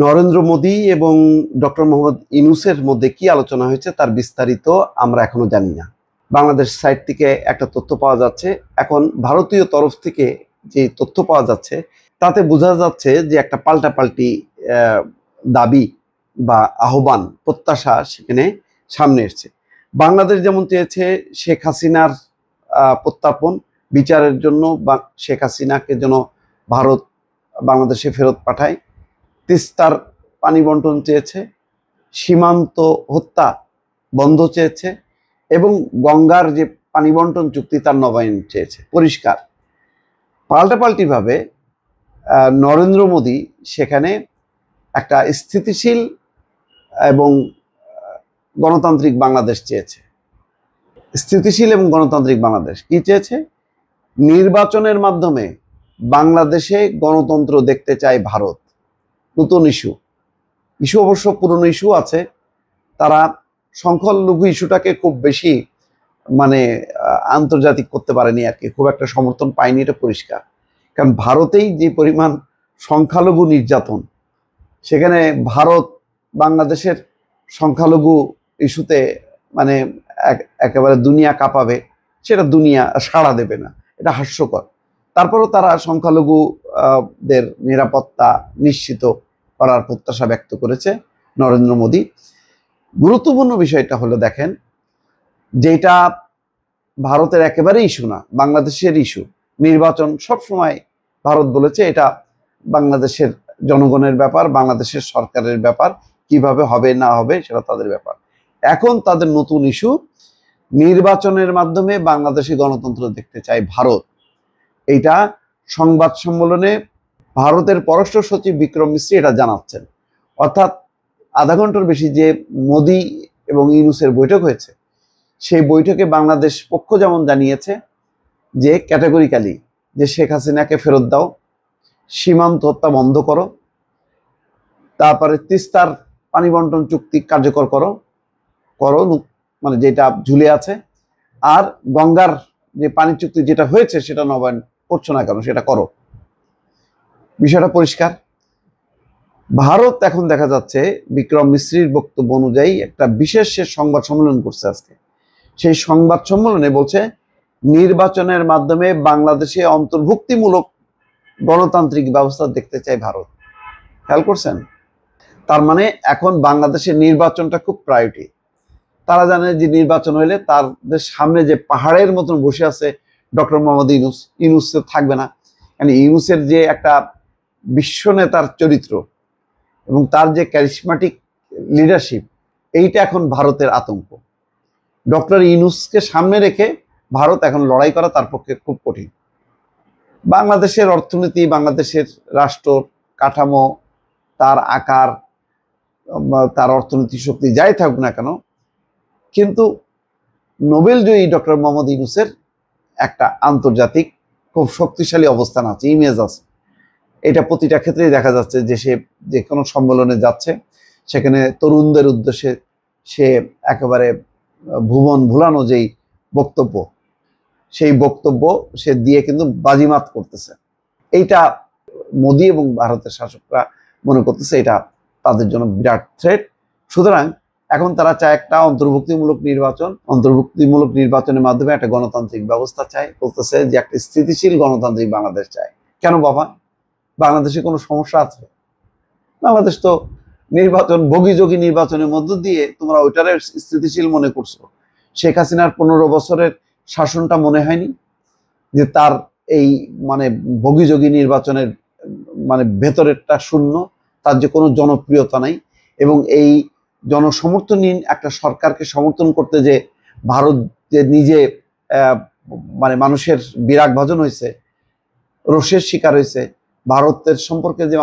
নরেন্দ্র মোদী এবং ডক্টর মোহাম্মদ ইউনূসের মধ্যে কি আলোচনা হয়েছে তার বিস্তারিত আমরা এখনো জানি না। বাংলাদেশ সাইট থেকে একটা তথ্য পাওয়া যাচ্ছে। এখন ভারতীয় তরফ থেকে যে তথ্য পাওয়া যাচ্ছে তাতে বোঝা যাচ্ছে যে একটা পাল্টাপাল্টি দাবি বা আহ্বান, প্রত্যাশা সেখানে সামনে এসছে। বাংলাদেশ যেমন চেয়েছে শেখ হাসিনার প্রত্যার্পণ, বিচারের জন্য বা শেখ হাসিনাকে যেন ভারত বাংলাদেশে ফেরত পাঠায়, তিস্তার পানি বন্টন চেয়েছে, সীমান্ত হত্যা বন্ধ চেয়েছে এবং গঙ্গার যে পানি বন্টন চুক্তি তার নবায়ন চেয়েছে। পরিষ্কার পাল্টাপাল্টিভাবে নরেন্দ্র মোদী সেখানে একটা স্থিতিশীল এবং গণতান্ত্রিক বাংলাদেশ চেয়েছে। স্থিতিশীল এবং গণতান্ত্রিক বাংলাদেশ কি চেয়েছে? নির্বাচনের মাধ্যমে বাংলাদেশে গণতন্ত্র দেখতে চায় ভারত। নতুন ইস্যু অবশ্য পুরনো ইস্যু আছে। তারা সংখ্যালঘু ইস্যুটাকে খুব বেশি আন্তর্জাতিক করতে পারেনি আর কি, খুব একটা সমর্থন পায়নি, এটা পরিষ্কার। কারণ ভারতেই যে পরিমাণ সংখ্যালঘু নির্যাতন, সেখানে ভারত বাংলাদেশের সংখ্যালঘু ইস্যুতে একেবারে দুনিয়া কাঁপাবে, সেটা দুনিয়া সাড়া দেবে না, এটা হাস্যকর। তারপরও তারা সংখ্যালঘুদের নিরাপত্তা নিশ্চিত করার প্রত্যাশা ব্যক্ত করেছে নরেন্দ্র মোদী। গুরুত্বপূর্ণ বিষয়টা হলো, দেখেন, যেটা ভারতের একেবারে ইস্যু না, বাংলাদেশের ইস্যু। নির্বাচন সবসময় ভারত বলেছে এটা বাংলাদেশের জনগণের ব্যাপার, বাংলাদেশের সরকারের ব্যাপার, কিভাবে হবে না হবে সেটা তাদের ব্যাপার। এখন তাদের নতুন ইস্যু, নির্বাচনের মাধ্যমে বাংলাদেশে গণতন্ত্র দেখতে চায় ভারত। এইটা সংবাদ সম্মেলনে ভারতের পররাষ্ট্র সচিব বিক্রম মিশ্রি এটা জানাচ্ছেন। অর্থাৎ আধা ঘন্টার বেশি যে মোদী এবং ইউনূসের বৈঠক হয়েছে, সেই বৈঠকে বাংলাদেশ পক্ষ যেমন জানিয়েছে যে ক্যাটাগরিক্যালি যে শেখ হাসিনাকে ফেরত দাও, সীমান্ত হত্যা বন্ধ করো, তারপরে তিস্তার পানি বন্টন চুক্তি কার্যকর করো, যেটা ঝুলে আছে, আর গঙ্গার যে পানি চুক্তি যেটা হয়েছে সেটা নবায়ন করছো না কেন, সেটা করো। বিষয়টা পরিষ্কার। ভারত এখন দেখা যাচ্ছে বিক্রম মিশ্রির বক্তব্য অনুযায়ী একটা বিশেষ সংবাদ সম্মেলন করছে আজকে। সেই সংবাদ সম্মেলনে বলছে নির্বাচনের মাধ্যমে বাংলাদেশে অন্তর্ভুক্তিমূলক গণতান্ত্রিক ব্যবস্থা দেখতে চায় ভারত। খেয়াল করছেন? তার মানে এখন বাংলাদেশের নির্বাচনটা খুব প্রায়োরিটি। তারা জানে যে নির্বাচন হইলে তাদের সামনে যে পাহাড়ের মতন বসে আছে ডক্টর মোহাম্মদ ইউনূস থাকবে না। মানে ইউনূসের যে একটা বিশ্ব নেতার চরিত্র এবং তার যে ক্যারিসমেটিক লিডারশিপ, এইটা এখন ভারতের আতঙ্ক। ডক্টর ইউনূসকে সামনে রেখে ভারত এখন লড়াই করা তার পক্ষে খুব কঠিন। বাংলাদেশের অর্থনীতি, বাংলাদেশের রাষ্ট্র কাঠামো, তার আকার, তার অর্থনৈতিক শক্তি যাই থাকুক না কেন, কিন্তু নোবেলজয়ী ডক্টর মোহাম্মদ ইউনূসের একটা আন্তর্জাতিক খুব শক্তিশালী অবস্থান আছে, ইমেজ আছে। এটা প্রতিটা ক্ষেত্রেই দেখা যাচ্ছে যে সে যে কোনো সম্মেলনে যাচ্ছে, সেখানে তরুণদের উদ্দেশ্যে সে একেবারে ভুবন ভুলানো যেই বক্তব্য, সেই বক্তব্য সে দিয়ে কিন্তু বাজিমাত করতেছে। এইটা মোদী এবং ভারতের শাসকরা মনে করতেছে এটা তাদের জন্য বিরাট থ্রেট। সুতরাং এখন তারা চায় একটা অন্তর্ভুক্তিমূলক নির্বাচনের মাধ্যমে একটা গণতান্ত্রিক ব্যবস্থা চায়। বলতেছে যে একটা স্থিতিশীল গণতান্ত্রিক বাংলাদেশ চায়। কেন বাবা, বাংলাদেশে কোনো সমস্যা আছে? বাংলাদেশ তো ভোগীযোগী নির্বাচনের মধ্য দিয়ে তোমরা ওইটারে স্থিতিশীল মনে করছো। শেখ হাসিনার 15 বছরের শাসনটা মনে হয়নি যে তার এই ভোগীযোগী নির্বাচনের ভেতরেরটা শূন্য, তার যে কোনো জনপ্রিয়তা নাই। এবং এই জনসমর্থনহীন একটা সরকারকে সমর্থন করতে যে ভারত যে নিজে মানুষের বিরাগ ভাজন হয়েছে, রোষের শিকার হয়েছে, ভারতের সম্পর্কে যে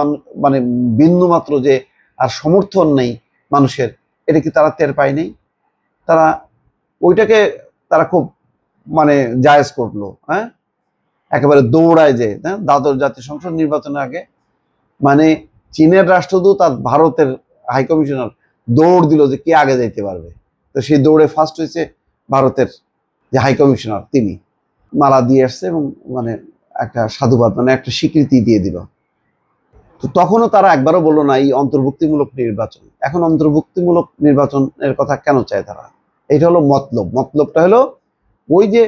বিন্দু মাত্র যে আর সমর্থন নেই মানুষের, এটা কি তারা টের পায় নেই? তারা ওইটাকে তারা খুব জায়েজ করলো। হ্যাঁ, একেবারে দৌড়ায় যে দ্বাদশ জাতীয় সংসদ নির্বাচনের আগে চীনের রাষ্ট্রদূত আর ভারতের হাইকমিশনার দৌড় দিল যে কে আগে যাইতে পারবে। তো সেই দৌড়ে ফার্স্ট হয়েছে ভারতের যে হাইকমিশনার, তিনি মালা দিয়ে আসছে এবং একটা সাধুবাদ একটা স্বীকৃতি দিয়ে দিল। তো তখনও তারা একবারও বললো না এই অন্তর্ভুক্তিমূলক নির্বাচন। এখন অন্তর্ভুক্তিমূলক নির্বাচনের কথা কেন চায় তারা? এটা হলো মতলবটা হলো ওই যে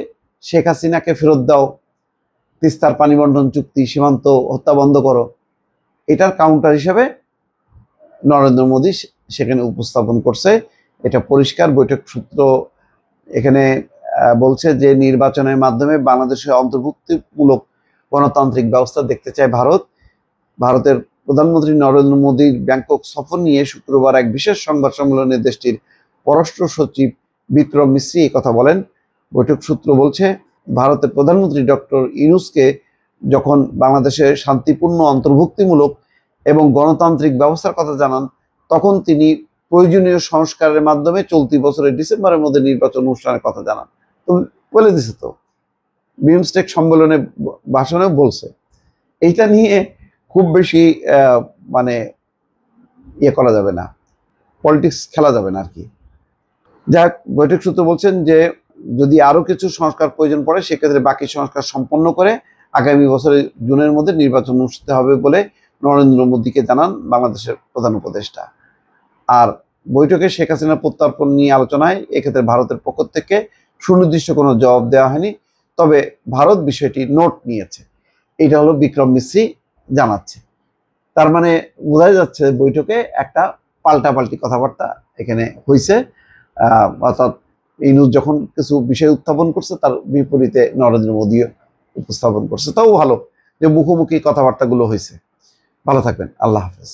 শেখ হাসিনাকে ফেরত দাও, তিস্তার পানি বন্টন চুক্তি, সীমান্ত হত্যা বন্ধ করো, এটার কাউন্টার হিসেবে নরেন্দ্র মোদী সেখানে উপস্থাপন করছে। এটা পরিষ্কার। বৈঠক সূত্র এখানে বলছে যে নির্বাচনের মাধ্যমে বাংলাদেশের অন্তর্ভুক্তিমূলক গণতান্ত্রিক ব্যবস্থা দেখতে চায় ভারত। ভারতের প্রধানমন্ত্রী নরেন্দ্র মোদীর ব্যাংকক সফর নিয়ে শুক্রবার এক বিশেষ সংবাদ সম্মেলনে দেশটির পররাষ্ট্র সচিব বিক্রম মিশ্রি এই কথা বলেন। বৈঠক সূত্র বলছে ভারতের প্রধানমন্ত্রী ডক্টর ইউনূসকে যখন বাংলাদেশের শান্তিপূর্ণ অন্তর্ভুক্তিমূলক এবং গণতান্ত্রিক ব্যবস্থার কথা জানান, তখন তিনি প্রয়োজনীয় সংস্কারের মাধ্যমে চলতি বছরের ডিসেম্বরের মধ্যে নির্বাচন অনুষ্ঠানের কথা জানান। তো বলে দিছে, তো বিমস্টেক সম্মেলনে ভাষণেও বলছে। এইটা নিয়ে খুব বেশি মানে ইয়ে করা যাবে না, পলিটিক্স খেলা যাবে না আর কি। যাক, বৈঠক সূত্র বলছেন যে যদি আরো কিছু সংস্কার প্রয়োজন পড়ে সেক্ষেত্রে বাকি সংস্কার সম্পন্ন করে আগামী বছরের জুনের মধ্যে নির্বাচন অনুষ্ঠিত হবে বলে নরেন্দ্র মোদীকে জানান বাংলাদেশের প্রধান উপদেষ্টা। আর বৈঠকে শেখ হাসিনার প্রত্যর্পণ নিয়ে আলোচনায় এক্ষেত্রে ভারতের পক্ষ থেকে সুনির্দিষ্ট কোনো জবাব দেওয়া হয়নি, তবে ভারত বিষয়টি নোট নিয়েছে। এটা হলো বিক্রম মিশ্রি জানাচ্ছে। তার মানে বোঝাই যাচ্ছে বৈঠকে একটা পাল্টাপাল্টি কথাবার্তা এখানে হয়েছে। অর্থাৎ ইউনূস যখন কিছু বিষয় উত্থাপন করছে তার বিপরীতে নরেন্দ্র মোদীও উপস্থাপন করছে। তাও ভালো যে মুখোমুখি কথাবার্তাগুলো হয়েছে। ভালো থাকবেন। আল্লাহ হাফেজ।